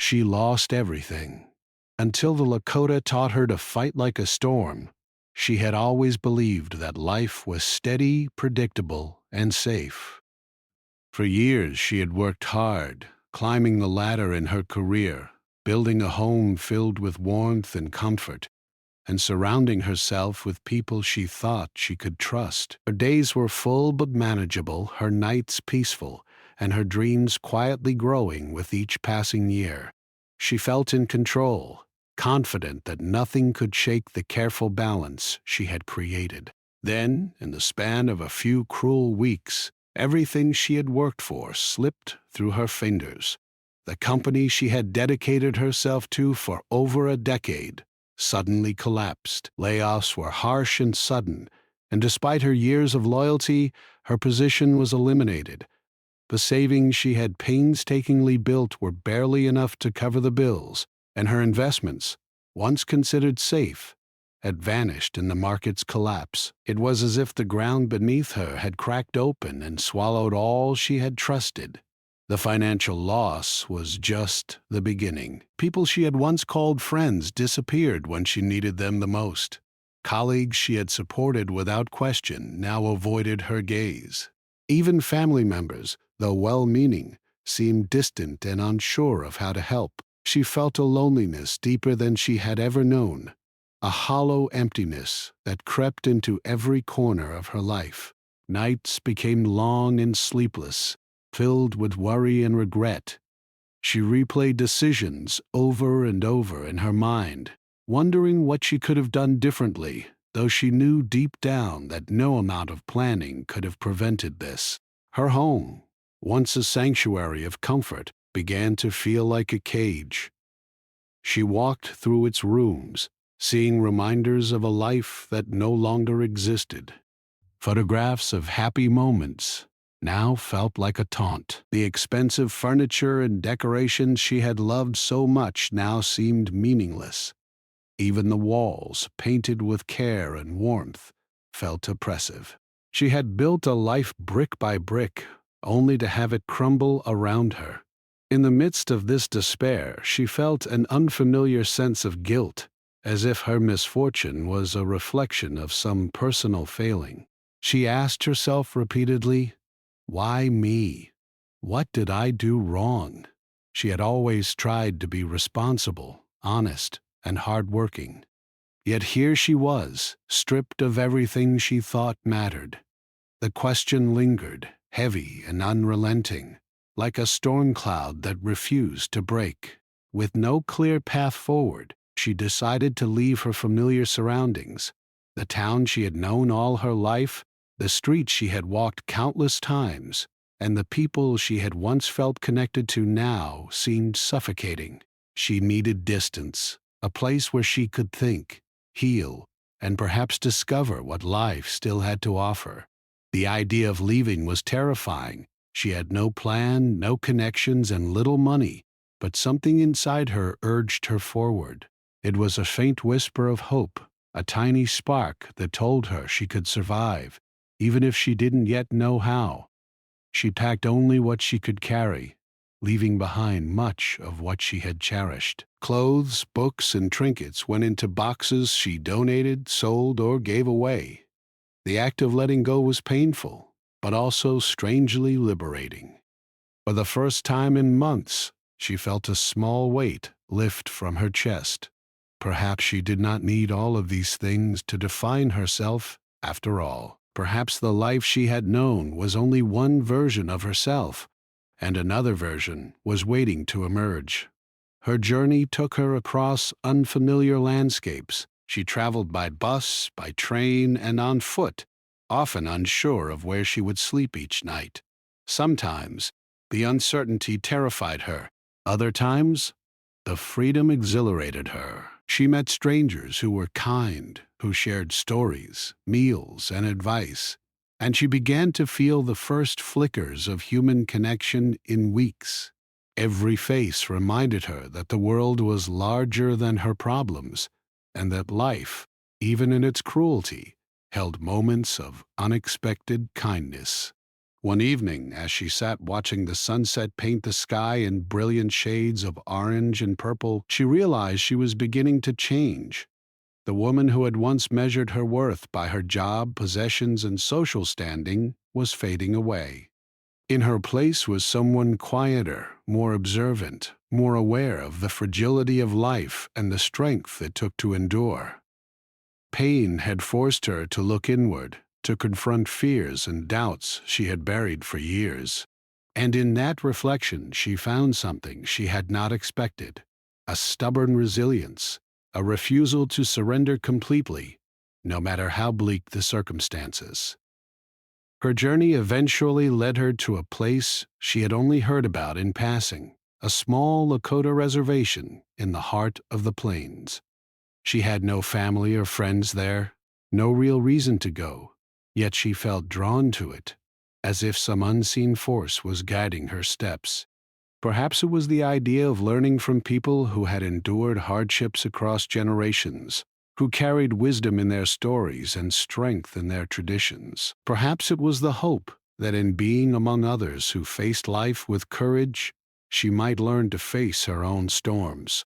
she lost everything. Until the Lakota taught her to fight like a storm, she had always believed that life was steady, predictable, and safe. For years she had worked hard, climbing the ladder in her career, building a home filled with warmth and comfort, and surrounding herself with people she thought she could trust. Her days were full but manageable, her nights peaceful, and her dreams quietly growing with each passing year. She felt in control, confident that nothing could shake the careful balance she had created. Then, in the span of a few cruel weeks, everything she had worked for slipped through her fingers. The company she had dedicated herself to for over a decade suddenly collapsed. Layoffs were harsh and sudden, and despite her years of loyalty, her position was eliminated. The savings she had painstakingly built were barely enough to cover the bills, and her investments, once considered safe, had vanished in the market's collapse. It was as if the ground beneath her had cracked open and swallowed all she had trusted. The financial loss was just the beginning. People she had once called friends disappeared when she needed them the most. Colleagues she had supported without question now avoided her gaze. Even family members, though well-meaning, seemed distant and unsure of how to help. She felt a loneliness deeper than she had ever known, a hollow emptiness that crept into every corner of her life. Nights became long and sleepless, filled with worry and regret. She replayed decisions over and over in her mind, wondering what she could have done differently, though she knew deep down that no amount of planning could have prevented this. Her home, once a sanctuary of comfort, began to feel like a cage. She walked through its rooms, seeing reminders of a life that no longer existed. Photographs of happy moments now felt like a taunt. The expensive furniture and decorations she had loved so much now seemed meaningless. Even the walls, painted with care and warmth, felt oppressive. She had built a life brick by brick, only to have it crumble around her. In the midst of this despair, she felt an unfamiliar sense of guilt, as if her misfortune was a reflection of some personal failing. She asked herself repeatedly, "Why me? What did I do wrong?" She had always tried to be responsible, honest, and hardworking. Yet here she was, stripped of everything she thought mattered. The question lingered, heavy and unrelenting, like a storm cloud that refused to break. With no clear path forward, she decided to leave her familiar surroundings, the town she had known all her life, the streets she had walked countless times, and the people she had once felt connected to now seemed suffocating. She needed distance, a place where she could think, heal, and perhaps discover what life still had to offer. The idea of leaving was terrifying. She had no plan, no connections, and little money, but something inside her urged her forward. It was a faint whisper of hope, a tiny spark that told her she could survive, even if she didn't yet know how. She packed only what she could carry, leaving behind much of what she had cherished. Clothes, books, and trinkets went into boxes she donated, sold, or gave away. The act of letting go was painful, but also strangely liberating. For the first time in months, she felt a small weight lift from her chest. Perhaps she did not need all of these things to define herself after all. Perhaps the life she had known was only one version of herself, and another version was waiting to emerge. Her journey took her across unfamiliar landscapes. She traveled by bus, by train, and on foot, often unsure of where she would sleep each night. Sometimes, the uncertainty terrified her. Other times, the freedom exhilarated her. She met strangers who were kind, who shared stories, meals, and advice, and she began to feel the first flickers of human connection in weeks. Every face reminded her that the world was larger than her problems, and that life, even in its cruelty, held moments of unexpected kindness. One evening, as she sat watching the sunset paint the sky in brilliant shades of orange and purple, she realized she was beginning to change. The woman who had once measured her worth by her job, possessions, and social standing was fading away. In her place was someone quieter, more observant, more aware of the fragility of life and the strength it took to endure. Pain had forced her to look inward, to confront fears and doubts she had buried for years. And in that reflection she found something she had not expected: a stubborn resilience, a refusal to surrender completely, no matter how bleak the circumstances. Her journey eventually led her to a place she had only heard about in passing, a small Lakota reservation in the heart of the plains. She had no family or friends there, no real reason to go, yet she felt drawn to it, as if some unseen force was guiding her steps. Perhaps it was the idea of learning from people who had endured hardships across generations, who carried wisdom in their stories and strength in their traditions. Perhaps it was the hope that in being among others who faced life with courage, she might learn to face her own storms.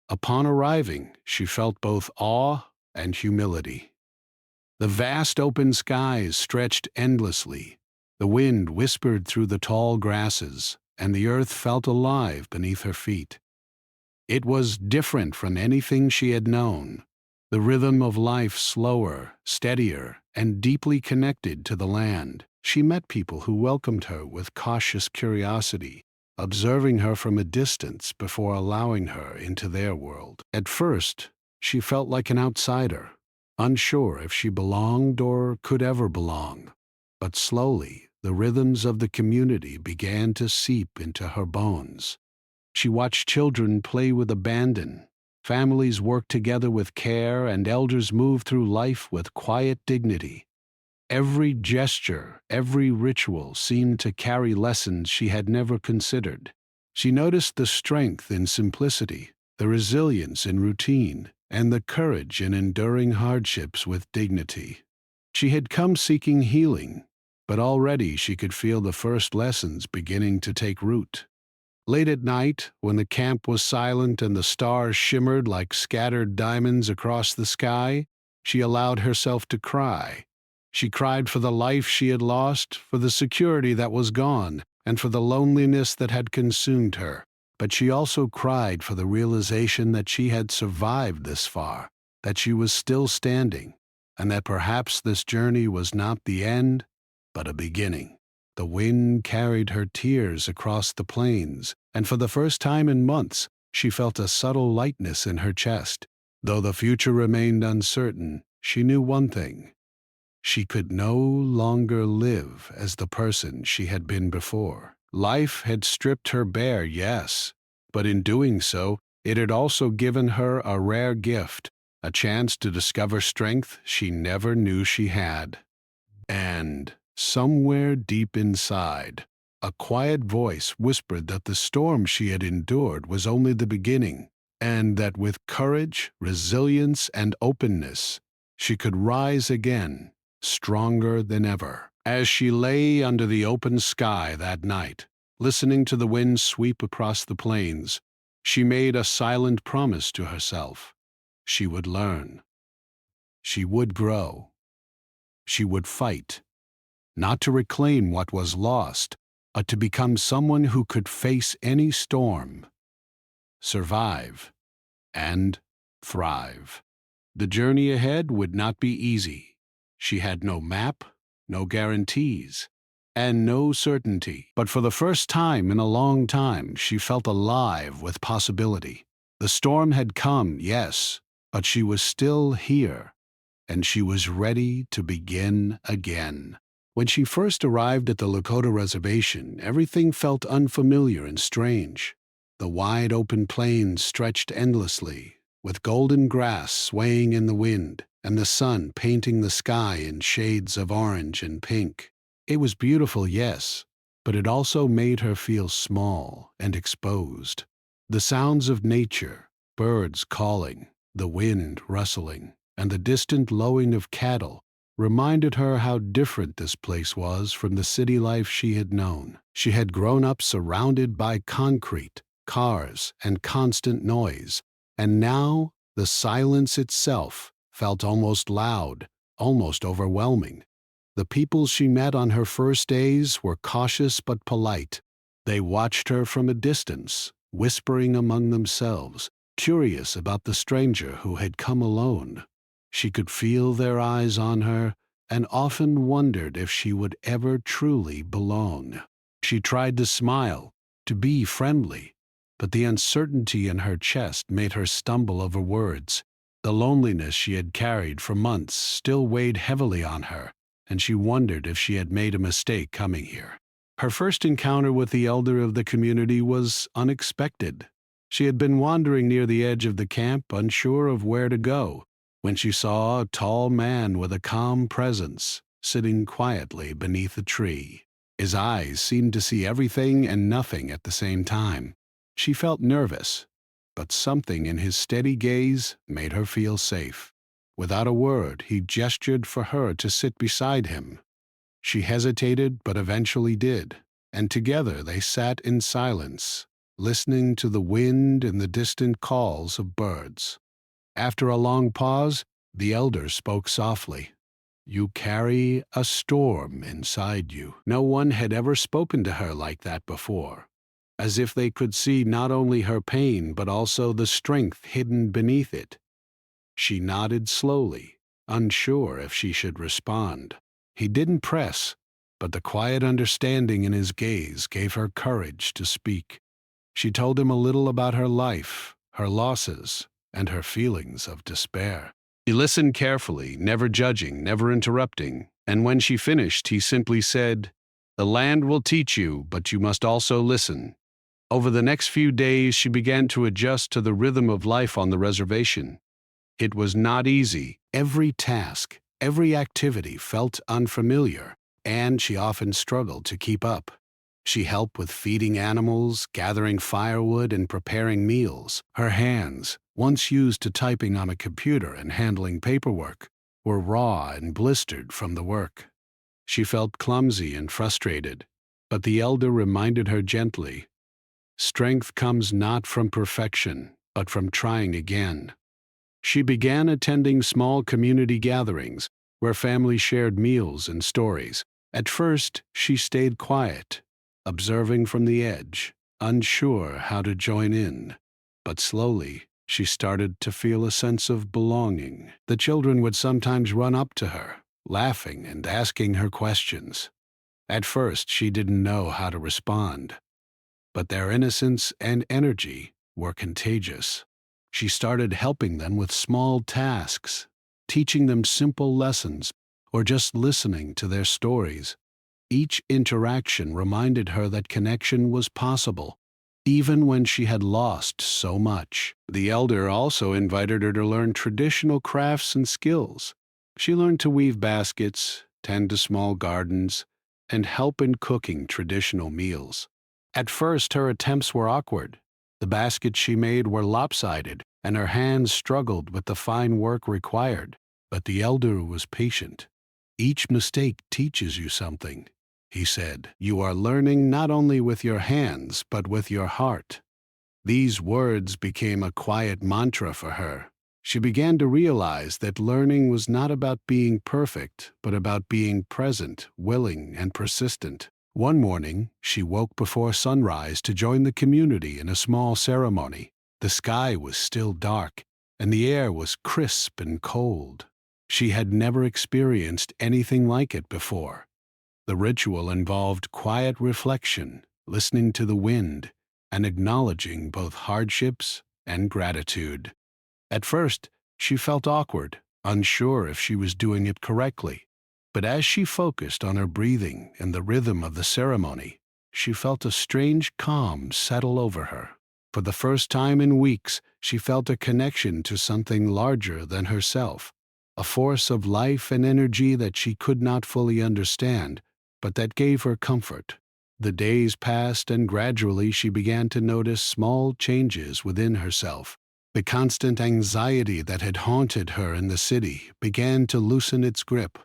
Upon arriving, she felt both awe and humility. The vast open skies stretched endlessly. The wind whispered through the tall grasses, and the earth felt alive beneath her feet. It was different from anything she had known, the rhythm of life slower, steadier, and deeply connected to the land. She met people who welcomed her with cautious curiosity, observing her from a distance before allowing her into their world. At first, she felt like an outsider, unsure if she belonged or could ever belong. But slowly, the rhythms of the community began to seep into her bones. She watched children play with abandon, families work together with care, and elders move through life with quiet dignity. Every gesture, every ritual seemed to carry lessons she had never considered. She noticed the strength in simplicity, the resilience in routine, and the courage in enduring hardships with dignity. She had come seeking healing, but already she could feel the first lessons beginning to take root. Late at night, when the camp was silent and the stars shimmered like scattered diamonds across the sky, she allowed herself to cry. She cried for the life she had lost, for the security that was gone, and for the loneliness that had consumed her. But she also cried for the realization that she had survived this far, that she was still standing, and that perhaps this journey was not the end, but a beginning. The wind carried her tears across the plains, and for the first time in months, she felt a subtle lightness in her chest. Though the future remained uncertain, she knew one thing: she could no longer live as the person she had been before. Life had stripped her bare, yes, but in doing so, it had also given her a rare gift, a chance to discover strength she never knew she had. And somewhere deep inside, a quiet voice whispered that the storm she had endured was only the beginning, and that with courage, resilience, and openness, she could rise again, stronger than ever. As she lay under the open sky that night, listening to the wind sweep across the plains, she made a silent promise to herself. She would learn. She would grow. She would fight, not to reclaim what was lost, but to become someone who could face any storm, survive, and thrive. The journey ahead would not be easy. She had no map, no guarantees, and no certainty. But for the first time in a long time, she felt alive with possibility. The storm had come, yes, but she was still here, and she was ready to begin again. When she first arrived at the Lakota reservation, everything felt unfamiliar and strange. The wide open plains stretched endlessly, with golden grass swaying in the wind, and the sun painting the sky in shades of orange and pink. It was beautiful, yes, but it also made her feel small and exposed. The sounds of nature, birds calling, the wind rustling, and the distant lowing of cattle reminded her how different this place was from the city life she had known. She had grown up surrounded by concrete, cars, and constant noise, and now the silence itself felt almost loud, almost overwhelming. The people she met on her first days were cautious but polite. They watched her from a distance, whispering among themselves, curious about the stranger who had come alone. She could feel their eyes on her and often wondered if she would ever truly belong. She tried to smile, to be friendly, but the uncertainty in her chest made her stumble over words. The loneliness she had carried for months still weighed heavily on her, and she wondered if she had made a mistake coming here. Her first encounter with the elder of the community was unexpected. She had been wandering near the edge of the camp, unsure of where to go, when she saw a tall man with a calm presence sitting quietly beneath a tree. His eyes seemed to see everything and nothing at the same time. She felt nervous, but something in his steady gaze made her feel safe. Without a word, he gestured for her to sit beside him. She hesitated, but eventually did, and together they sat in silence, listening to the wind and the distant calls of birds. After a long pause, the elder spoke softly. "You carry a storm inside you." No one had ever spoken to her like that before, as if they could see not only her pain but also the strength hidden beneath it. She nodded slowly, unsure if she should respond. He didn't press, but the quiet understanding in his gaze gave her courage to speak. She told him a little about her life, her losses, and her feelings of despair. He listened carefully, never judging, never interrupting, and when she finished, he simply said, "The land will teach you, but you must also listen." Over the next few days, she began to adjust to the rhythm of life on the reservation. It was not easy. Every task, every activity felt unfamiliar, and she often struggled to keep up. She helped with feeding animals, gathering firewood, and preparing meals. Her hands, once used to typing on a computer and handling paperwork, were raw and blistered from the work. She felt clumsy and frustrated, but the elder reminded her gently, "Strength comes not from perfection, but from trying again." She began attending small community gatherings where families shared meals and stories. At first, she stayed quiet, observing from the edge, unsure how to join in. But slowly, she started to feel a sense of belonging. The children would sometimes run up to her, laughing and asking her questions. At first, she didn't know how to respond, but their innocence and energy were contagious. She started helping them with small tasks, teaching them simple lessons, or just listening to their stories. Each interaction reminded her that connection was possible, even when she had lost so much. The elder also invited her to learn traditional crafts and skills. She learned to weave baskets, tend to small gardens, and help in cooking traditional meals. At first, her attempts were awkward. The baskets she made were lopsided, and her hands struggled with the fine work required. But the elder was patient. "Each mistake teaches you something," he said. "You are learning not only with your hands, but with your heart." These words became a quiet mantra for her. She began to realize that learning was not about being perfect, but about being present, willing, and persistent. One morning, she woke before sunrise to join the community in a small ceremony. The sky was still dark, and the air was crisp and cold. She had never experienced anything like it before. The ritual involved quiet reflection, listening to the wind, and acknowledging both hardships and gratitude. At first, she felt awkward, unsure if she was doing it correctly. But as she focused on her breathing and the rhythm of the ceremony, she felt a strange calm settle over her. For the first time in weeks, she felt a connection to something larger than herself, a force of life and energy that she could not fully understand, but that gave her comfort. The days passed, and gradually she began to notice small changes within herself. The constant anxiety that had haunted her in the city began to loosen its grip.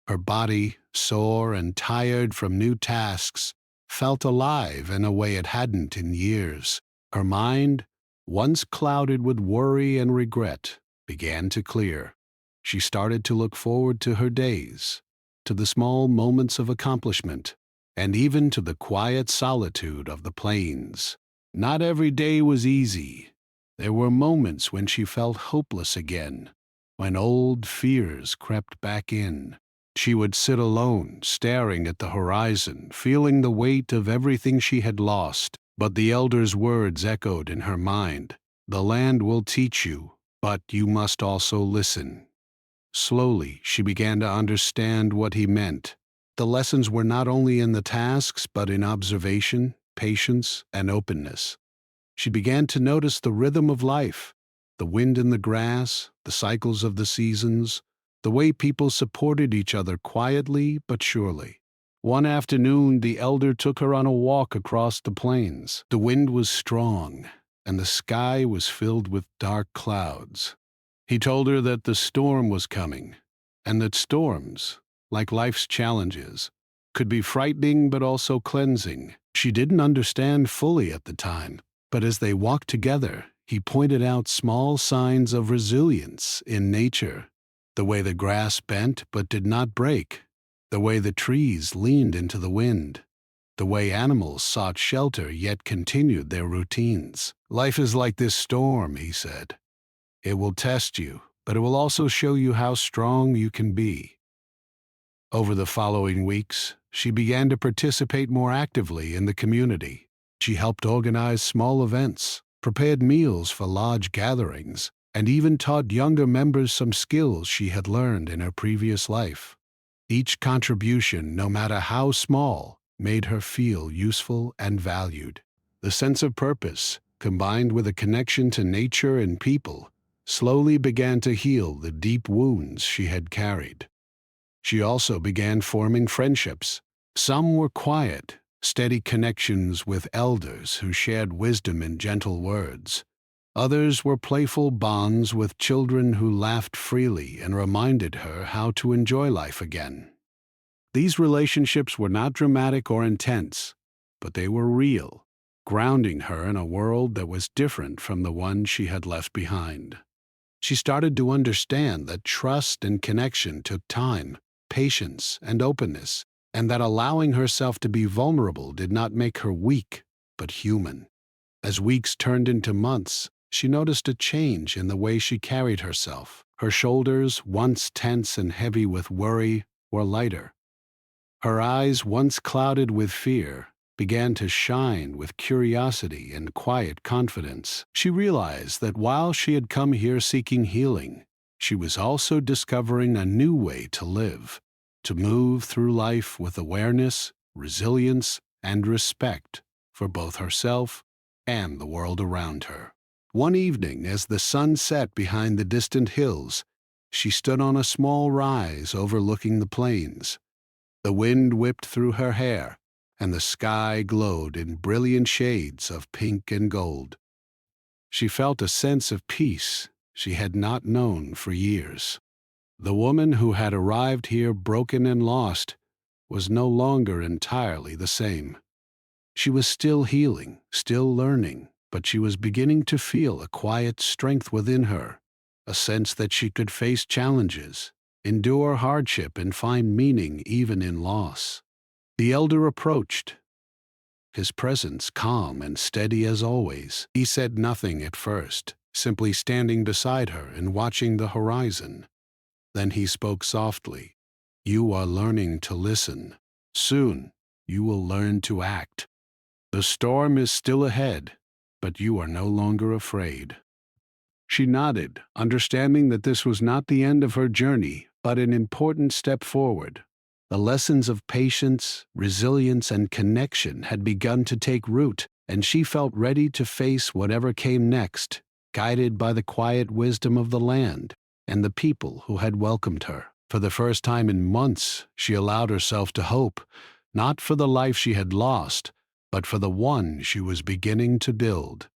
Her body, sore and tired from new tasks, felt alive in a way it hadn't in years. Her mind, once clouded with worry and regret, began to clear. She started to look forward to her days, to the small moments of accomplishment, and even to the quiet solitude of the plains. Not every day was easy. There were moments when she felt hopeless again, when old fears crept back in. She would sit alone, staring at the horizon, feeling the weight of everything she had lost. But the elder's words echoed in her mind. "The land will teach you, but you must also listen." Slowly, she began to understand what he meant. The lessons were not only in the tasks, but in observation, patience, and openness. She began to notice the rhythm of life, the wind in the grass, the cycles of the seasons, the way people supported each other quietly but surely. One afternoon, the elder took her on a walk across the plains. The wind was strong, and the sky was filled with dark clouds. He told her that the storm was coming, and that storms, like life's challenges, could be frightening but also cleansing. She didn't understand fully at the time, but as they walked together, he pointed out small signs of resilience in nature. The way the grass bent but did not break, the way the trees leaned into the wind, the way animals sought shelter yet continued their routines. "Life is like this storm," he said. "It will test you, but it will also show you how strong you can be." Over the following weeks, she began to participate more actively in the community. She helped organize small events, prepared meals for large gatherings, and even taught younger members some skills she had learned in her previous life. Each contribution, no matter how small, made her feel useful and valued. The sense of purpose, combined with a connection to nature and people, slowly began to heal the deep wounds she had carried. She also began forming friendships. Some were quiet, steady connections with elders who shared wisdom in gentle words. Others were playful bonds with children who laughed freely and reminded her how to enjoy life again. These relationships were not dramatic or intense, but they were real, grounding her in a world that was different from the one she had left behind. She started to understand that trust and connection took time, patience, and openness, and that allowing herself to be vulnerable did not make her weak, but human. As weeks turned into months, she noticed a change in the way she carried herself. Her shoulders, once tense and heavy with worry, were lighter. Her eyes, once clouded with fear, began to shine with curiosity and quiet confidence. She realized that while she had come here seeking healing, she was also discovering a new way to live, to move through life with awareness, resilience, and respect for both herself and the world around her. One evening, as the sun set behind the distant hills, she stood on a small rise overlooking the plains. The wind whipped through her hair, and the sky glowed in brilliant shades of pink and gold. She felt a sense of peace she had not known for years. The woman who had arrived here broken and lost was no longer entirely the same. She was still healing, still learning, but she was beginning to feel a quiet strength within her, a sense that she could face challenges, endure hardship, and find meaning even in loss. The elder approached, his presence calm and steady as always. He said nothing at first, simply standing beside her and watching the horizon. Then he spoke softly. "You are learning to listen. Soon, you will learn to act. The storm is still ahead, but you are no longer afraid." She nodded, understanding that this was not the end of her journey, but an important step forward. The lessons of patience, resilience, and connection had begun to take root, and she felt ready to face whatever came next, guided by the quiet wisdom of the land and the people who had welcomed her. For the first time in months, she allowed herself to hope, not for the life she had lost, but for the one she was beginning to build.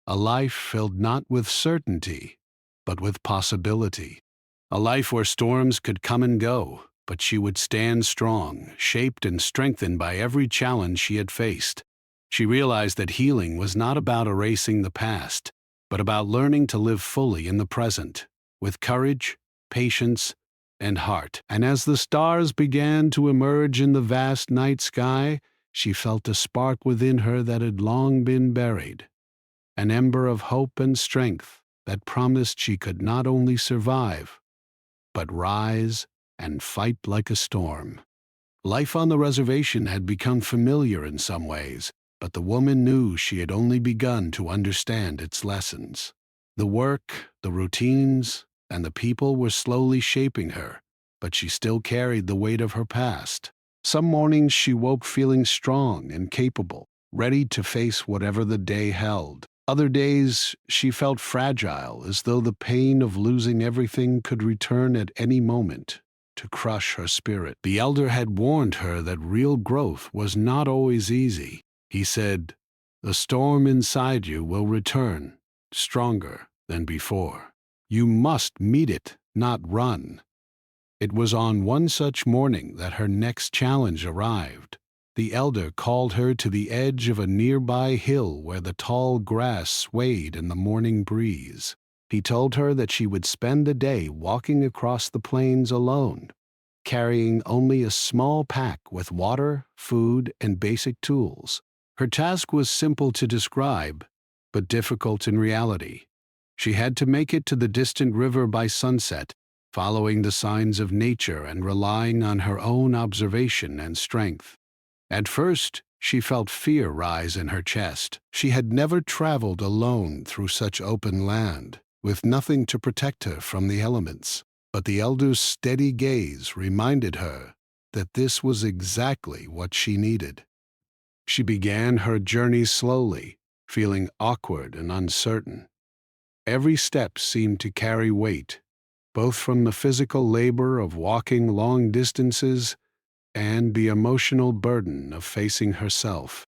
A life filled not with certainty, but with possibility. A life where storms could come and go, but she would stand strong, shaped and strengthened by every challenge she had faced. She realized that healing was not about erasing the past, but about learning to live fully in the present, with courage, patience, and heart. And as the stars began to emerge in the vast night sky, she felt a spark within her that had long been buried, an ember of hope and strength that promised she could not only survive, but rise and fight like a storm. Life on the reservation had become familiar in some ways, but the woman knew she had only begun to understand its lessons. The work, the routines, and the people were slowly shaping her, but she still carried the weight of her past. Some mornings she woke feeling strong and capable, ready to face whatever the day held. Other days she felt fragile, as though the pain of losing everything could return at any moment to crush her spirit. The elder had warned her that real growth was not always easy. He said, "The storm inside you will return, stronger than before. You must meet it, not run." It was on one such morning that her next challenge arrived. The elder called her to the edge of a nearby hill where the tall grass swayed in the morning breeze. He told her that she would spend the day walking across the plains alone, carrying only a small pack with water, food, and basic tools. Her task was simple to describe, but difficult in reality. She had to make it to the distant river by sunset, following the signs of nature and relying on her own observation and strength. At first, she felt fear rise in her chest. She had never traveled alone through such open land, with nothing to protect her from the elements. But the elder's steady gaze reminded her that this was exactly what she needed. She began her journey slowly, feeling awkward and uncertain. Every step seemed to carry weight, both from the physical labor of walking long distances and the emotional burden of facing herself.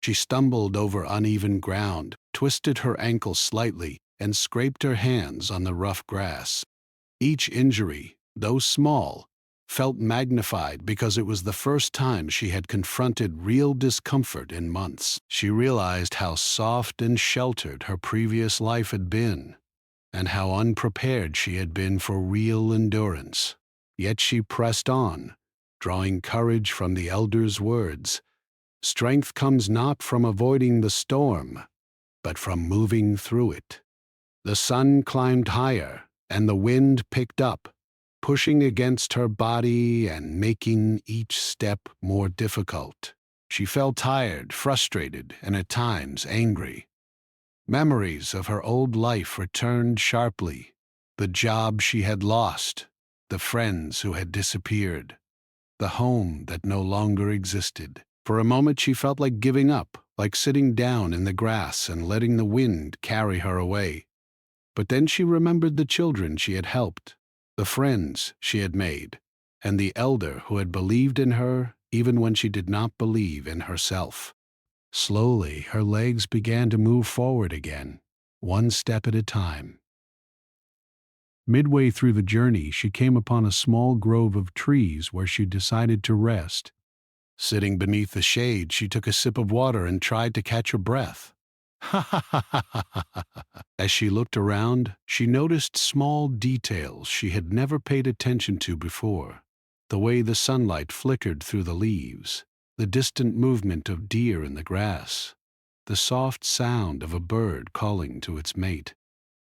She stumbled over uneven ground, twisted her ankle slightly, and scraped her hands on the rough grass. Each injury, though small, felt magnified because it was the first time she had confronted real discomfort in months. She realized how soft and sheltered her previous life had been, and how unprepared she had been for real endurance. Yet she pressed on, drawing courage from the elder's words. Strength comes not from avoiding the storm, but from moving through it. The sun climbed higher, and the wind picked up, pushing against her body and making each step more difficult. She felt tired, frustrated, and at times angry. Memories of her old life returned sharply: the job she had lost, the friends who had disappeared, the home that no longer existed. For a moment she felt like giving up, like sitting down in the grass and letting the wind carry her away. But then she remembered the children she had helped, the friends she had made, and the elder who had believed in her even when she did not believe in herself. Slowly, her legs began to move forward again, one step at a time. Midway through the journey, she came upon a small grove of trees where she decided to rest. Sitting beneath the shade, she took a sip of water and tried to catch her breath. Ha ha ha ha ha ha. As she looked around, she noticed small details she had never paid attention to before. The way the sunlight flickered through the leaves, the distant movement of deer in the grass, the soft sound of a bird calling to its mate.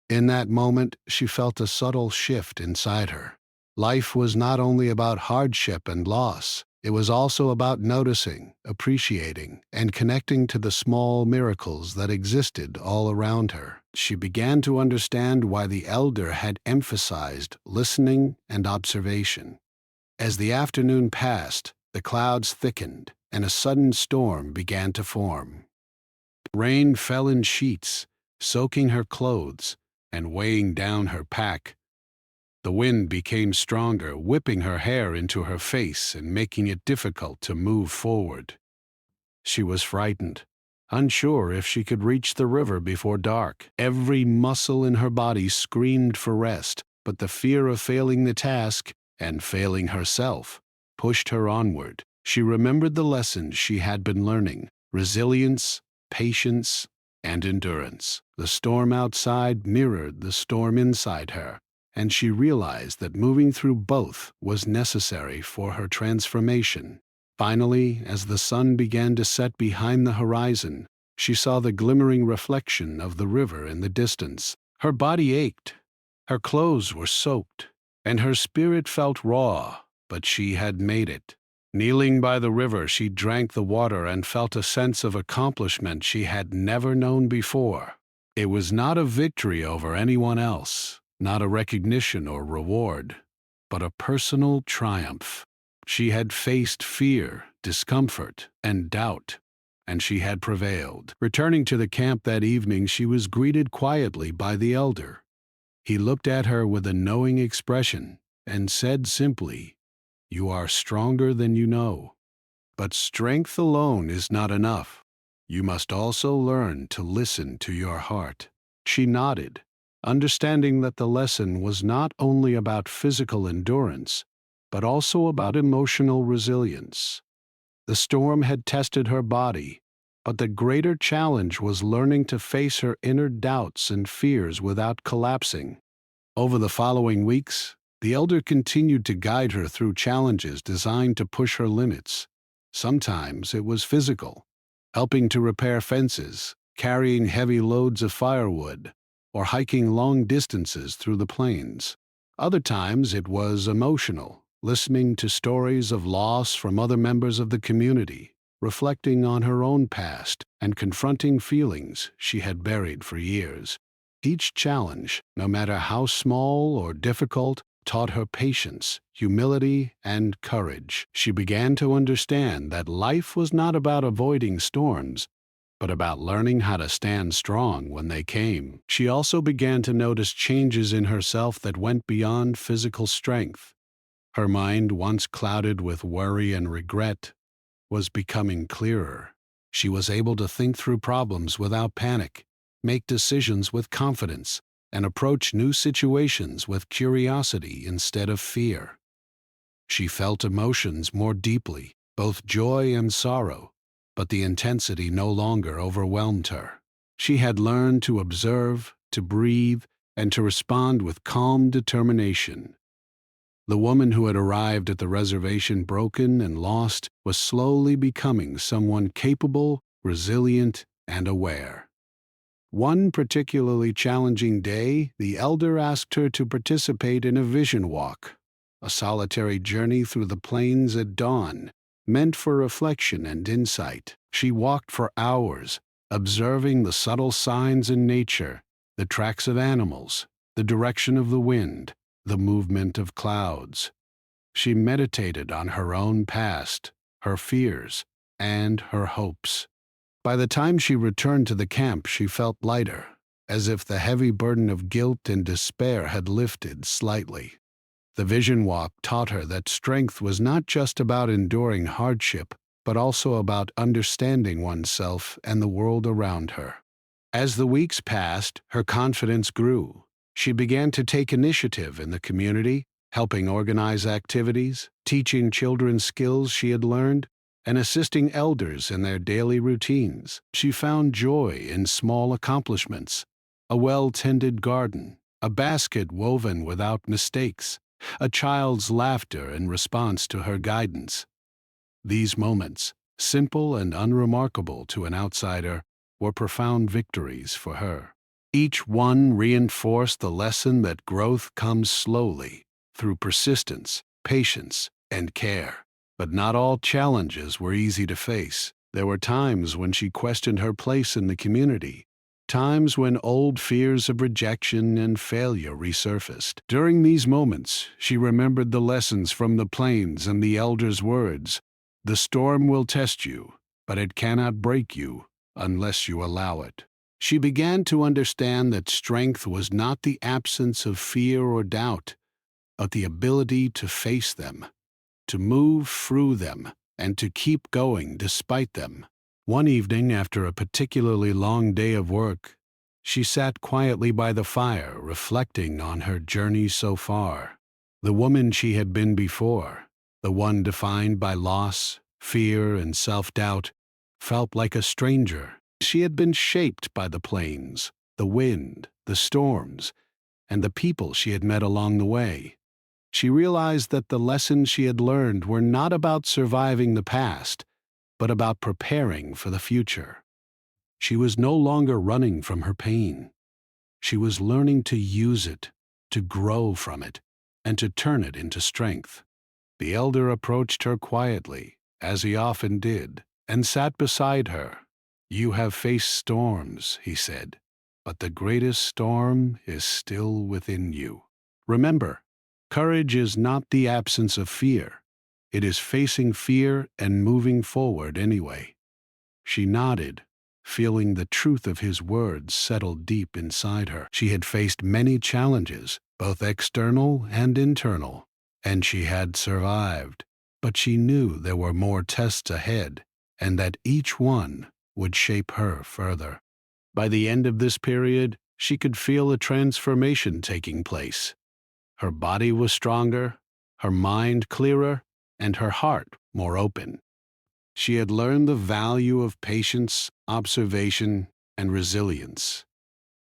In that moment, she felt a subtle shift inside her. Life was not only about hardship and loss, it was also about noticing, appreciating, and connecting to the small miracles that existed all around her. She began to understand why the elder had emphasized listening and observation. As the afternoon passed, the clouds thickened, and a sudden storm began to form. Rain fell in sheets, soaking her clothes and weighing down her pack. The wind became stronger, whipping her hair into her face and making it difficult to move forward. She was frightened, unsure if she could reach the river before dark. Every muscle in her body screamed for rest, but the fear of failing the task and failing herself, pushed her onward. She remembered the lessons she had been learning: resilience, patience, and endurance. The storm outside mirrored the storm inside her, and she realized that moving through both was necessary for her transformation. Finally, as the sun began to set behind the horizon, she saw the glimmering reflection of the river in the distance. Her body ached, her clothes were soaked, and her spirit felt raw, but she had made it. Kneeling by the river, she drank the water and felt a sense of accomplishment she had never known before. It was not a victory over anyone else, not a recognition or reward, but a personal triumph. She had faced fear, discomfort, and doubt, and she had prevailed. Returning to the camp that evening, she was greeted quietly by the elder. He looked at her with a knowing expression and said simply, "You are stronger than you know. But strength alone is not enough. You must also learn to listen to your heart." She nodded, understanding that the lesson was not only about physical endurance, but also about emotional resilience. The storm had tested her body, but the greater challenge was learning to face her inner doubts and fears without collapsing. Over the following weeks, the elder continued to guide her through challenges designed to push her limits. Sometimes it was physical, helping to repair fences, carrying heavy loads of firewood, or hiking long distances through the plains. Other times it was emotional, listening to stories of loss from other members of the community, reflecting on her own past, and confronting feelings she had buried for years. Each challenge, no matter how small or difficult, taught her patience, humility, and courage. She began to understand that life was not about avoiding storms, but about learning how to stand strong when they came. She also began to notice changes in herself that went beyond physical strength. Her mind, once clouded with worry and regret, was becoming clearer. She was able to think through problems without panic, make decisions with confidence, and approach new situations with curiosity instead of fear. She felt emotions more deeply, both joy and sorrow, but the intensity no longer overwhelmed her. She had learned to observe, to breathe, and to respond with calm determination. The woman who had arrived at the reservation broken and lost was slowly becoming someone capable, resilient, and aware. One particularly challenging day, the elder asked her to participate in a vision walk, a solitary journey through the plains at dawn, meant for reflection and insight. She walked for hours, observing the subtle signs in nature, the tracks of animals, the direction of the wind, the movement of clouds. She meditated on her own past, her fears, and her hopes. By the time she returned to the camp, she felt lighter, as if the heavy burden of guilt and despair had lifted slightly. The vision walk taught her that strength was not just about enduring hardship, but also about understanding oneself and the world around her. As the weeks passed, her confidence grew. She began to take initiative in the community, helping organize activities, teaching children skills she had learned, and assisting elders in their daily routines. She found joy in small accomplishments: a well-tended garden, a basket woven without mistakes, a child's laughter in response to her guidance. These moments, simple and unremarkable to an outsider, were profound victories for her. Each one reinforced the lesson that growth comes slowly, through persistence, patience, and care. But not all challenges were easy to face. There were times when she questioned her place in the community, times when old fears of rejection and failure resurfaced. During these moments, she remembered the lessons from the plains and the elder's words: "The storm will test you, but it cannot break you unless you allow it." She began to understand that strength was not the absence of fear or doubt, but the ability to face them, to move through them, and to keep going despite them. One evening, after a particularly long day of work, she sat quietly by the fire, reflecting on her journey so far. The woman she had been before, the one defined by loss, fear, and self-doubt, felt like a stranger. She had been shaped by the plains, the wind, the storms, and the people she had met along the way. She realized that the lessons she had learned were not about surviving the past, but about preparing for the future. She was no longer running from her pain. She was learning to use it, to grow from it, and to turn it into strength. The elder approached her quietly, as he often did, and sat beside her. "You have faced storms," he said, "but the greatest storm is still within you. Remember, courage is not the absence of fear. It is facing fear and moving forward anyway." She nodded, feeling the truth of his words settle deep inside her. She had faced many challenges, both external and internal, and she had survived. But she knew there were more tests ahead, and that each one would shape her further. By the end of this period, she could feel a transformation taking place. Her body was stronger, her mind clearer, and her heart more open. She had learned the value of patience, observation, and resilience.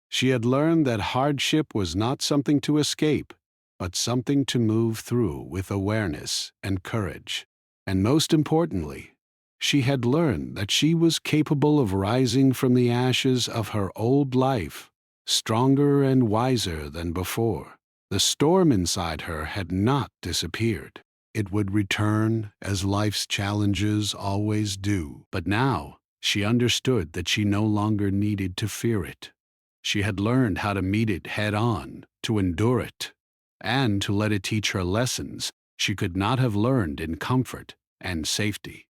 She had learned that hardship was not something to escape, but something to move through with awareness and courage. And most importantly, she had learned that she was capable of rising from the ashes of her old life, stronger and wiser than before. The storm inside her had not disappeared. It would return, as life's challenges always do. But now, she understood that she no longer needed to fear it. She had learned how to meet it head-on, to endure it, and to let it teach her lessons she could not have learned in comfort and safety.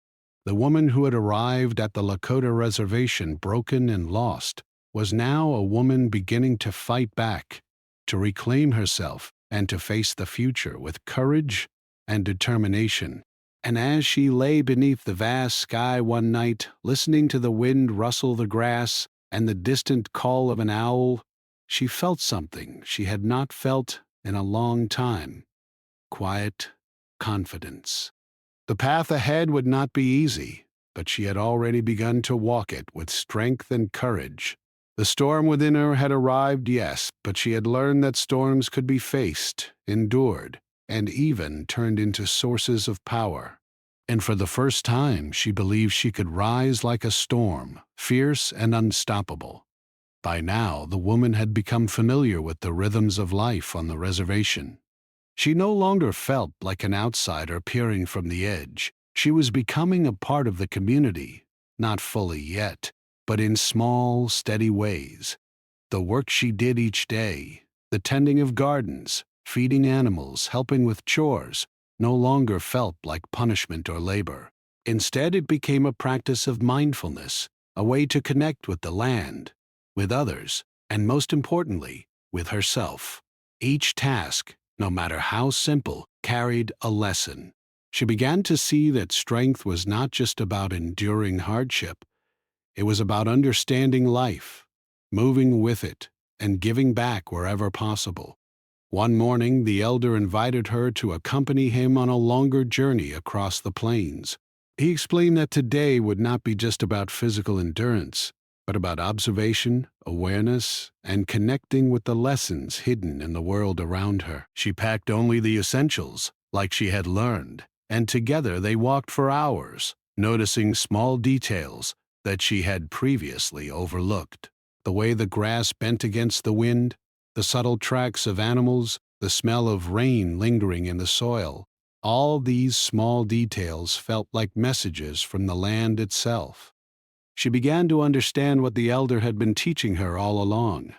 The woman who had arrived at the Lakota reservation broken and lost was now a woman beginning to fight back, to reclaim herself, and to face the future with courage and determination. And as she lay beneath the vast sky one night, listening to the wind rustle the grass and the distant call of an owl, she felt something she had not felt in a long time: quiet confidence. The path ahead would not be easy, but she had already begun to walk it with strength and courage. The storm within her had arrived, yes, but she had learned that storms could be faced, endured, and even turned into sources of power. And for the first time, she believed she could rise like a storm, fierce and unstoppable. By now, the woman had become familiar with the rhythms of life on the reservation. She no longer felt like an outsider peering from the edge. She was becoming a part of the community, not fully yet, but in small, steady ways. The work she did each day, the tending of gardens, feeding animals, helping with chores, no longer felt like punishment or labor. Instead, it became a practice of mindfulness, a way to connect with the land, with others, and most importantly, with herself. Each task, no matter how simple, carried a lesson. She began to see that strength was not just about enduring hardship. It was about understanding life, moving with it, and giving back wherever possible. One morning, the elder invited her to accompany him on a longer journey across the plains. He explained that today would not be just about physical endurance, but about observation, awareness, and connecting with the lessons hidden in the world around her. She packed only the essentials, like she had learned, and together they walked for hours, noticing small details that she had previously overlooked. The way the grass bent against the wind, the subtle tracks of animals, the smell of rain lingering in the soil. All these small details felt like messages from the land itself. She began to understand what the elder had been teaching her all along.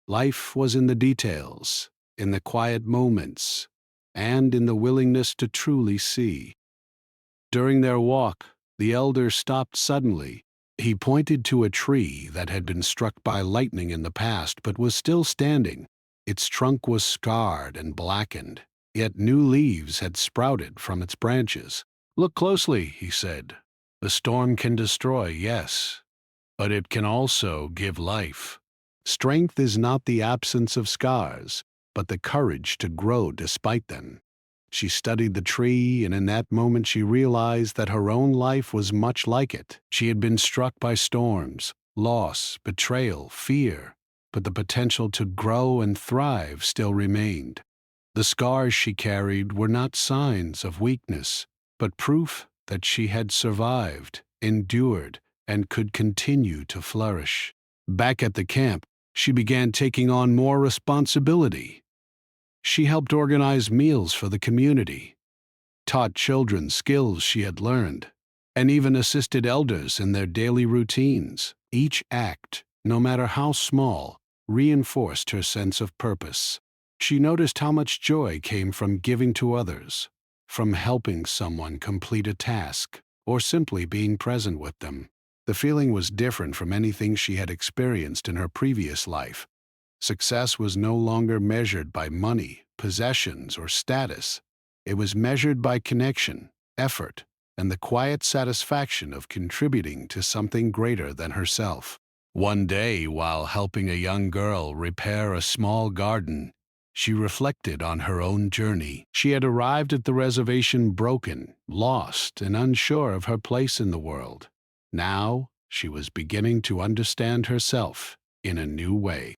Life was in the details, in the quiet moments, and in the willingness to truly see. During their walk, the elder stopped suddenly. He pointed to a tree that had been struck by lightning in the past but was still standing. Its trunk was scarred and blackened, yet new leaves had sprouted from its branches. "Look closely," he said. "The storm can destroy, yes, but it can also give life. Strength is not the absence of scars. but the courage to grow despite them. She studied the tree, and in that moment she realized that her own life was much like it. She had been struck by storms, loss, betrayal, fear, but the potential to grow and thrive still remained. The scars she carried were not signs of weakness, but proof that she had survived, endured, and could continue to flourish. Back at the camp, she began taking on more responsibility. She helped organize meals for the community, taught children skills she had learned, and even assisted elders in their daily routines. Each act, no matter how small, reinforced her sense of purpose. She noticed how much joy came from giving to others, from helping someone complete a task, or simply being present with them. The feeling was different from anything she had experienced in her previous life. Success was no longer measured by money, possessions, or status. It was measured by connection, effort, and the quiet satisfaction of contributing to something greater than herself. One day, while helping a young girl repair a small garden, she reflected on her own journey. She had arrived at the reservation broken, lost, and unsure of her place in the world. Now, she was beginning to understand herself in a new way.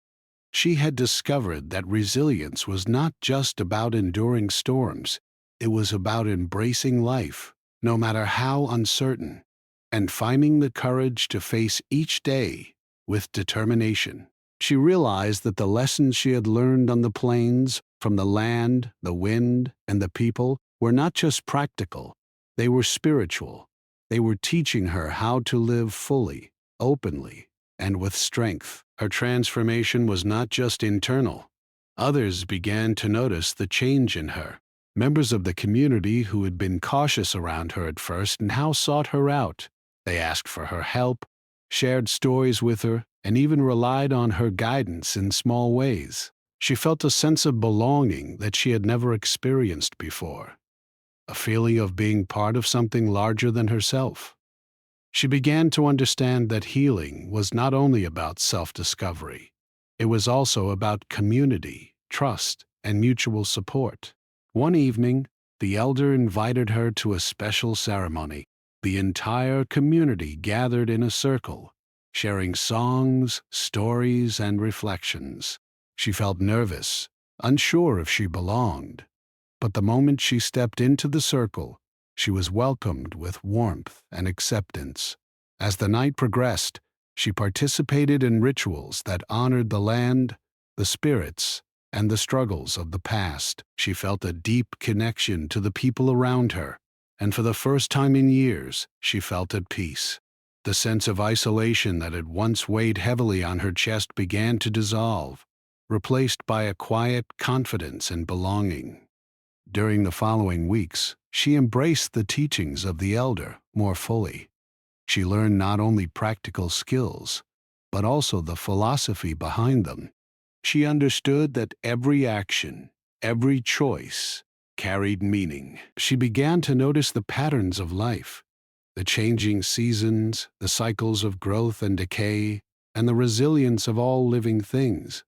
She had discovered that resilience was not just about enduring storms, it was about embracing life, no matter how uncertain, and finding the courage to face each day with determination. She realized that the lessons she had learned on the plains, from the land, the wind, and the people, were not just practical, they were spiritual. They were teaching her how to live fully, openly, and with strength. Her transformation was not just internal. Others began to notice the change in her. Members of the community who had been cautious around her at first now sought her out. They asked for her help, shared stories with her, and even relied on her guidance in small ways. She felt a sense of belonging that she had never experienced before, a feeling of being part of something larger than herself. She began to understand that healing was not only about self-discovery, it was also about community, trust, and mutual support. One evening, the elder invited her to a special ceremony. The entire community gathered in a circle, sharing songs, stories, and reflections. She felt nervous, unsure if she belonged, but the moment she stepped into the circle, she was welcomed with warmth and acceptance. As the night progressed, she participated in rituals that honored the land, the spirits, and the struggles of the past. She felt a deep connection to the people around her, and for the first time in years, she felt at peace. The sense of isolation that had once weighed heavily on her chest began to dissolve, replaced by a quiet confidence and belonging. During the following weeks, she embraced the teachings of the elder more fully. She learned not only practical skills, but also the philosophy behind them. She understood that every action, every choice, carried meaning. She began to notice the patterns of life, the changing seasons, the cycles of growth and decay, and the resilience of all living things.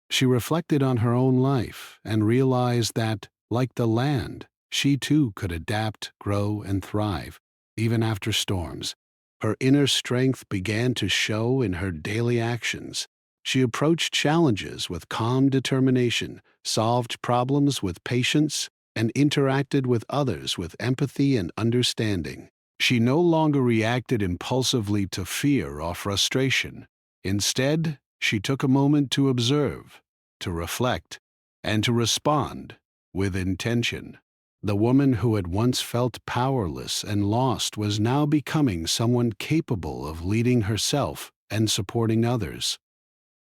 She reflected on her own life and realized that, like the land, she too could adapt, grow, and thrive, even after storms. Her inner strength began to show in her daily actions. She approached challenges with calm determination, solved problems with patience, and interacted with others with empathy and understanding. She no longer reacted impulsively to fear or frustration. Instead, she took a moment to observe, to reflect, and to respond with intention. The woman who had once felt powerless and lost was now becoming someone capable of leading herself and supporting others.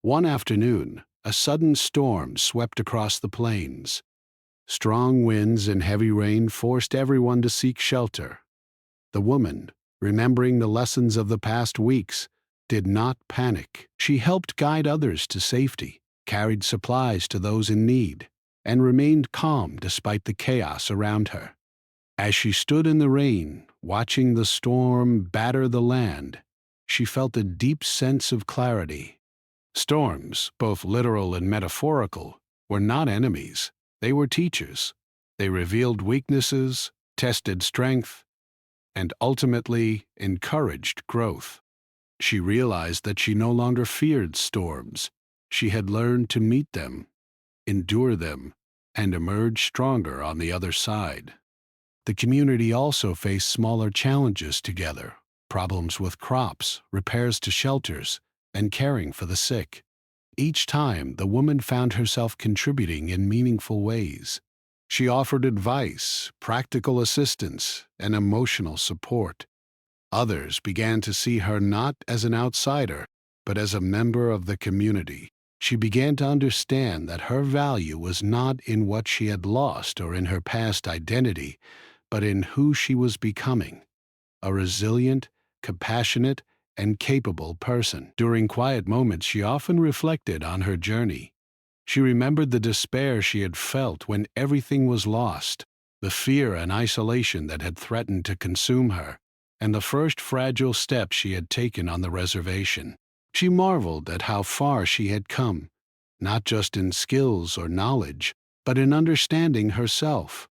One afternoon, a sudden storm swept across the plains. Strong winds and heavy rain forced everyone to seek shelter. The woman, remembering the lessons of the past weeks, did not panic. She helped guide others to safety, carried supplies to those in need, and remained calm despite the chaos around her. As she stood in the rain, watching the storm batter the land, she felt a deep sense of clarity. Storms, both literal and metaphorical, were not enemies, they were teachers. They revealed weaknesses, tested strength, and ultimately encouraged growth. She realized that she no longer feared storms. She had learned to meet them, endure them, and emerge stronger on the other side. The community also faced smaller challenges together: problems with crops, repairs to shelters, and caring for the sick. Each time, the woman found herself contributing in meaningful ways. She offered advice, practical assistance, and emotional support. Others began to see her not as an outsider, but as a member of the community. She began to understand that her value was not in what she had lost or in her past identity, but in who she was becoming: a resilient, compassionate, and capable person. During quiet moments, she often reflected on her journey. She remembered the despair she had felt when everything was lost, the fear and isolation that had threatened to consume her, and the first fragile steps she had taken on the reservation. She marveled at how far she had come, not just in skills or knowledge, but in understanding herself.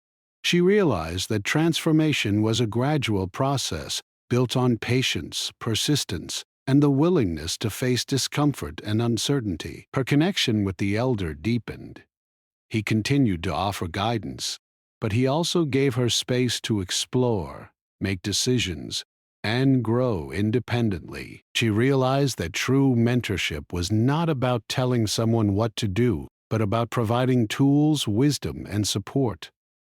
She realized that transformation was a gradual process built on patience, persistence, and the willingness to face discomfort and uncertainty. Her connection with the elder deepened. He continued to offer guidance, but he also gave her space to explore, make decisions, and grow independently. She realized that true mentorship was not about telling someone what to do, but about providing tools, wisdom, and support,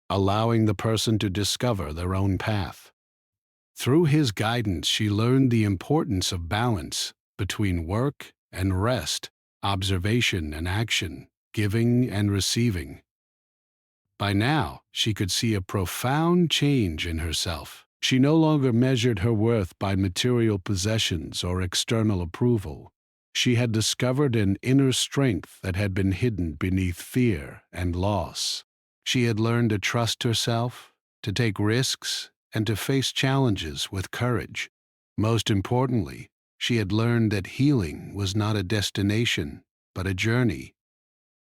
allowing the person to discover their own path. Through his guidance, she learned the importance of balance between work and rest, observation and action, giving and receiving. By now, she could see a profound change in herself. She no longer measured her worth by material possessions or external approval. She had discovered an inner strength that had been hidden beneath fear and loss. She had learned to trust herself, to take risks, and to face challenges with courage. Most importantly, she had learned that healing was not a destination, but a journey,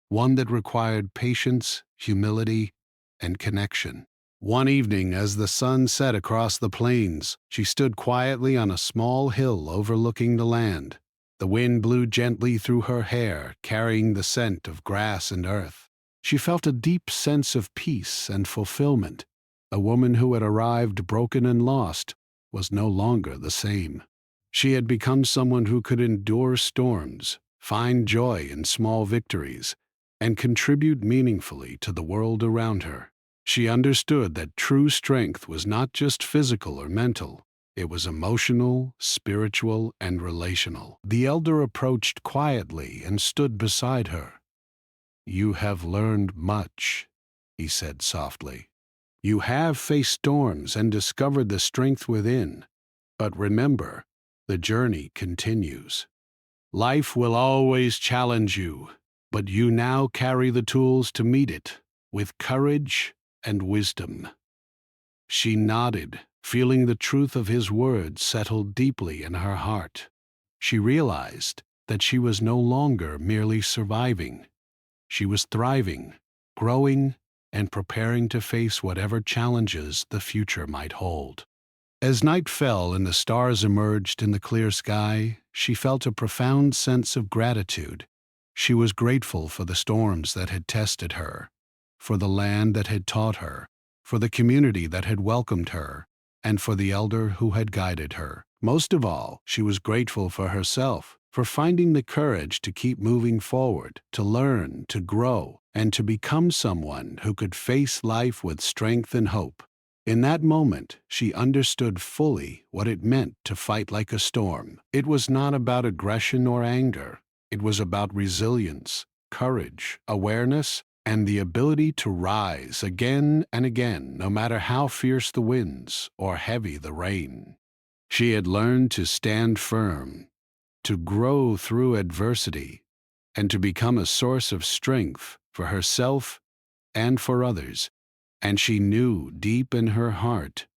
one that required patience, humility, and connection. One evening, as the sun set across the plains, she stood quietly on a small hill overlooking the land. The wind blew gently through her hair, carrying the scent of grass and earth. She felt a deep sense of peace and fulfillment. A woman who had arrived broken and lost was no longer the same. She had become someone who could endure storms, find joy in small victories, and contribute meaningfully to the world around her. She understood that true strength was not just physical or mental. It was emotional, spiritual, and relational. The elder approached quietly and stood beside her. "You have learned much," he said softly. "You have faced storms and discovered the strength within. But remember, the journey continues. Life will always challenge you, but you now carry the tools to meet it with courage and wisdom." She nodded, feeling the truth of his words settle deeply in her heart. She realized that she was no longer merely surviving. She was thriving, growing, and preparing to face whatever challenges the future might hold. As night fell and the stars emerged in the clear sky, she felt a profound sense of gratitude. She was grateful for the storms that had tested her, for the land that had taught her, for the community that had welcomed her, and for the elder who had guided her. Most of all, she was grateful for herself, for finding the courage to keep moving forward, to learn, to grow, and to become someone who could face life with strength and hope. In that moment, she understood fully what it meant to fight like a storm. It was not about aggression or anger. It was about resilience, courage, awareness, and the ability to rise again and again, no matter how fierce the winds or heavy the rain. She had learned to stand firm, to grow through adversity, and to become a source of strength for herself and for others. And she knew deep in her heart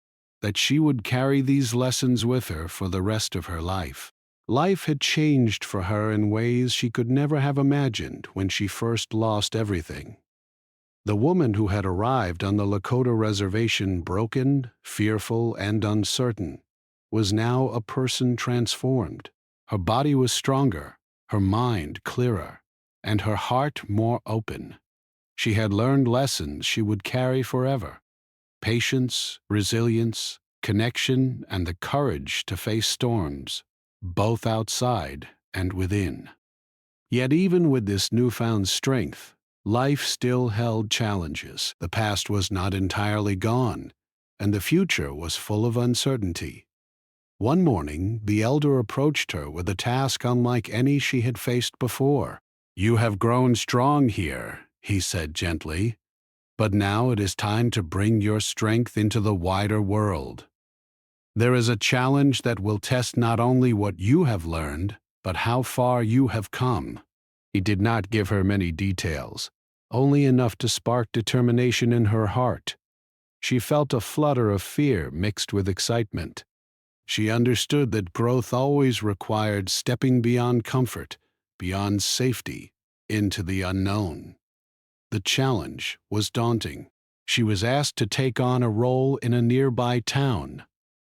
that she would carry these lessons with her for the rest of her life. Life had changed for her in ways she could never have imagined when she first lost everything. The woman who had arrived on the Lakota reservation broken, fearful, and uncertain was now a person transformed. Her body was stronger, her mind clearer, and her heart more open. She had learned lessons she would carry forever: patience, resilience, connection, and the courage to face storms, both outside and within. Yet even with this newfound strength, life still held challenges. The past was not entirely gone, and the future was full of uncertainty. One morning, the elder approached her with a task unlike any she had faced before. "You have grown strong here," he said gently, "but now it is time to bring your strength into the wider world. There is a challenge that will test not only what you have learned, but how far you have come." He did not give her many details, only enough to spark determination in her heart. She felt a flutter of fear mixed with excitement. She understood that growth always required stepping beyond comfort, beyond safety, into the unknown. The challenge was daunting. She was asked to take on a role in a nearby town,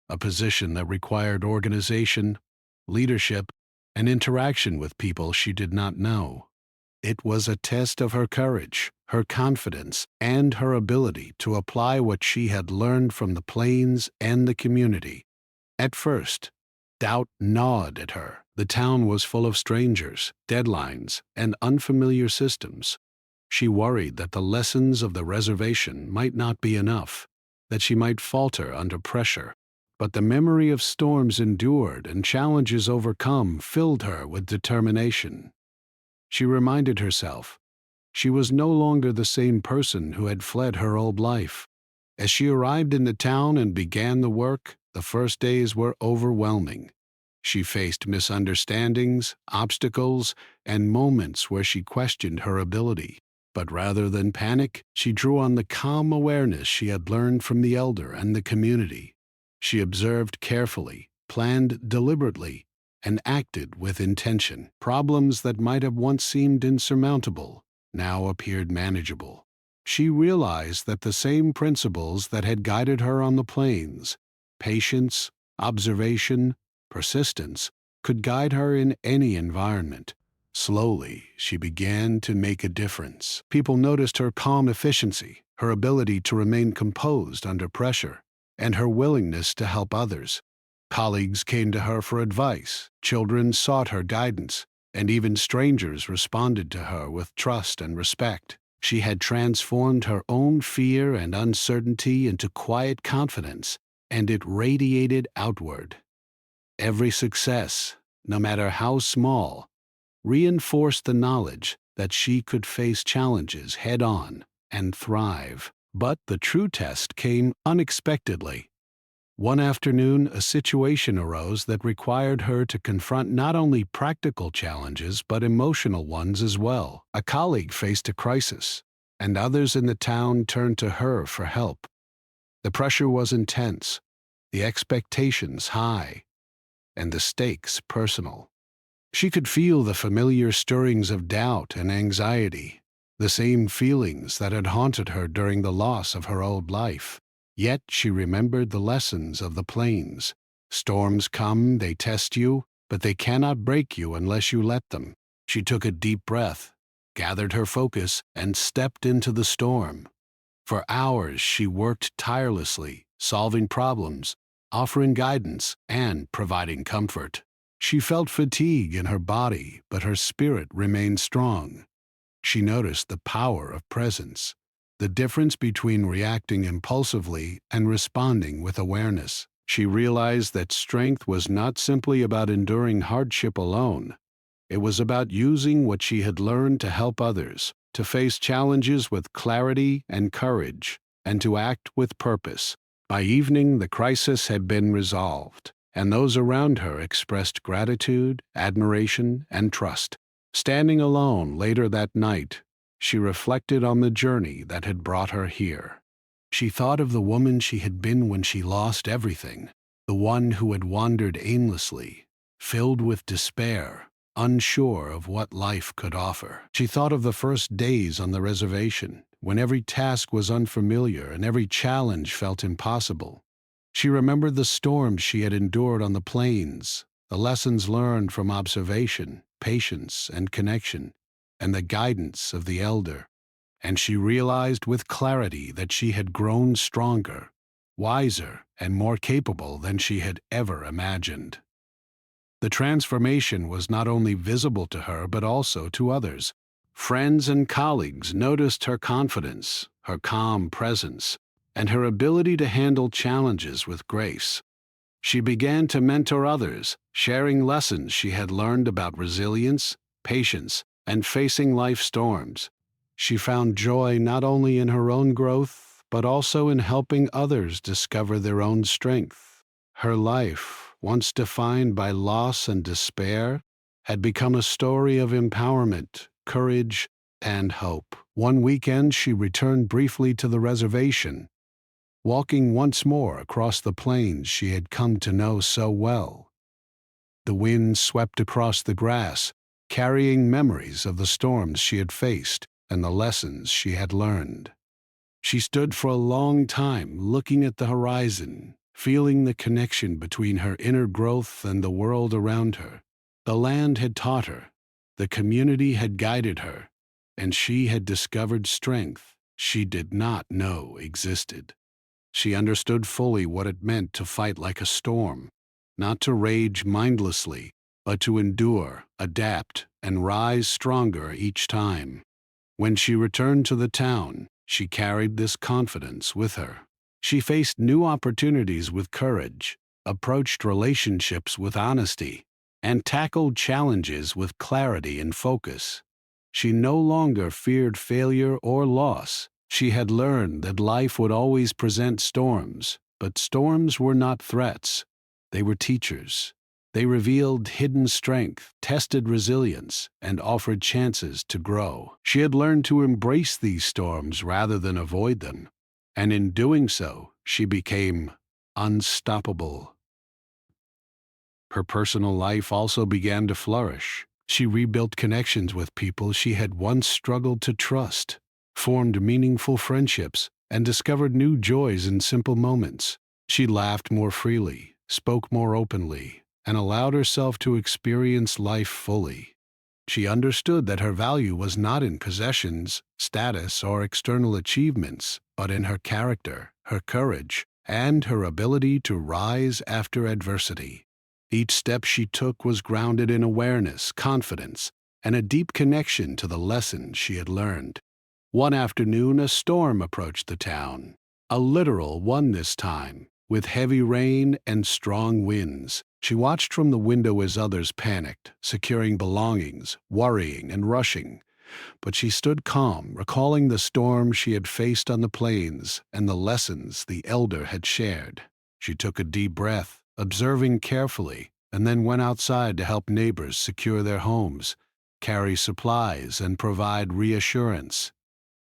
a position that required organization, leadership, and interaction with people she did not know. It was a test of her courage, her confidence, and her ability to apply what she had learned from the plains and the community. At first, doubt gnawed at her. The town was full of strangers, deadlines, and unfamiliar systems. She worried that the lessons of the reservation might not be enough, that she might falter under pressure. But the memory of storms endured and challenges overcome filled her with determination. She reminded herself she was no longer the same person who had fled her old life. As she arrived in the town and began the work, the first days were overwhelming. She faced misunderstandings, obstacles, and moments where she questioned her ability. But rather than panic, she drew on the calm awareness she had learned from the elder and the community. She observed carefully, planned deliberately, and acted with intention. Problems that might have once seemed insurmountable now appeared manageable. She realized that the same principles that had guided her on the plains, patience, observation, persistence, could guide her in any environment. Slowly, she began to make a difference. People noticed her calm efficiency, her ability to remain composed under pressure, and her willingness to help others. Colleagues came to her for advice, children sought her guidance, and even strangers responded to her with trust and respect. She had transformed her own fear and uncertainty into quiet confidence, and it radiated outward. Every success, no matter how small, reinforced the knowledge that she could face challenges head-on and thrive. But the true test came unexpectedly. One afternoon, a situation arose that required her to confront not only practical challenges but emotional ones as well. A colleague faced a crisis, and others in the town turned to her for help. The pressure was intense, the expectations high, and the stakes personal. She could feel the familiar stirrings of doubt and anxiety, the same feelings that had haunted her during the loss of her old life. Yet she remembered the lessons of the plains. Storms come, they test you, but they cannot break you unless you let them. She took a deep breath, gathered her focus, and stepped into the storm. For hours she worked tirelessly, solving problems, offering guidance, and providing comfort. She felt fatigue in her body, but her spirit remained strong. She noticed the power of presence, the difference between reacting impulsively and responding with awareness. She realized that strength was not simply about enduring hardship alone. It was about using what she had learned to help others, to face challenges with clarity and courage, and to act with purpose. By evening, the crisis had been resolved, and those around her expressed gratitude, admiration, and trust. Standing alone later that night, she reflected on the journey that had brought her here. She thought of the woman she had been when she lost everything, the one who had wandered aimlessly, filled with despair, unsure of what life could offer. She thought of the first days on the reservation, when every task was unfamiliar and every challenge felt impossible. She remembered the storms she had endured on the plains, the lessons learned from observation, patience, and connection, and the guidance of the elder. And she realized with clarity that she had grown stronger, wiser, and more capable than she had ever imagined. The transformation was not only visible to her but also to others. Friends and colleagues noticed her confidence, her calm presence, and her ability to handle challenges with grace. She began to mentor others, sharing lessons she had learned about resilience, patience, and facing life storms. She found joy not only in her own growth, but also in helping others discover their own strength. Her life, once defined by loss and despair, had become a story of empowerment, courage, and hope. One weekend, she returned briefly to the reservation, walking once more across the plains she had come to know so well. The wind swept across the grass, carrying memories of the storms she had faced and the lessons she had learned. She stood for a long time looking at the horizon, feeling the connection between her inner growth and the world around her. The land had taught her, the community had guided her, and she had discovered strength she did not know existed. She understood fully what it meant to fight like a storm, not to rage mindlessly, but to endure, adapt, and rise stronger each time. When she returned to the town, she carried this confidence with her. She faced new opportunities with courage, approached relationships with honesty, and tackled challenges with clarity and focus. She no longer feared failure or loss. She had learned that life would always present storms, but storms were not threats. They were teachers. They revealed hidden strength, tested resilience, and offered chances to grow. She had learned to embrace these storms rather than avoid them, and in doing so, she became unstoppable. Her personal life also began to flourish. She rebuilt connections with people she had once struggled to trust, formed meaningful friendships, and discovered new joys in simple moments. She laughed more freely, spoke more openly, and allowed herself to experience life fully. She understood that her value was not in possessions, status, or external achievements, but in her character, her courage, and her ability to rise after adversity. Each step she took was grounded in awareness, confidence, and a deep connection to the lessons she had learned. One afternoon, a storm approached the town, a literal one this time, with heavy rain and strong winds. She watched from the window as others panicked, securing belongings, worrying, and rushing. But she stood calm, recalling the storm she had faced on the plains and the lessons the elder had shared. She took a deep breath, observing carefully, and then went outside to help neighbors secure their homes, carry supplies, and provide reassurance.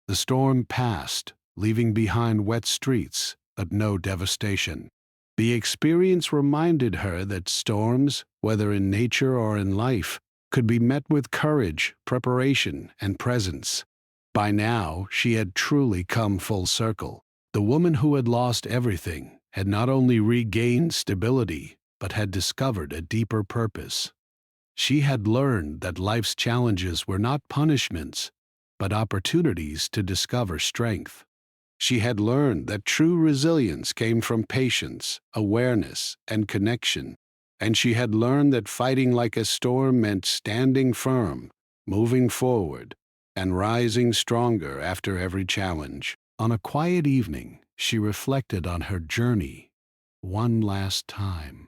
The storm passed, leaving behind wet streets, but no devastation. The experience reminded her that storms, whether in nature or in life, could be met with courage, preparation, and presence. By now, she had truly come full circle. The woman who had lost everything had not only regained stability, but had discovered a deeper purpose. She had learned that life's challenges were not punishments, but opportunities to discover strength. She had learned that true resilience came from patience, awareness, and connection, and she had learned that fighting like a storm meant standing firm, moving forward, and rising stronger after every challenge. On a quiet evening, she reflected on her journey one last time.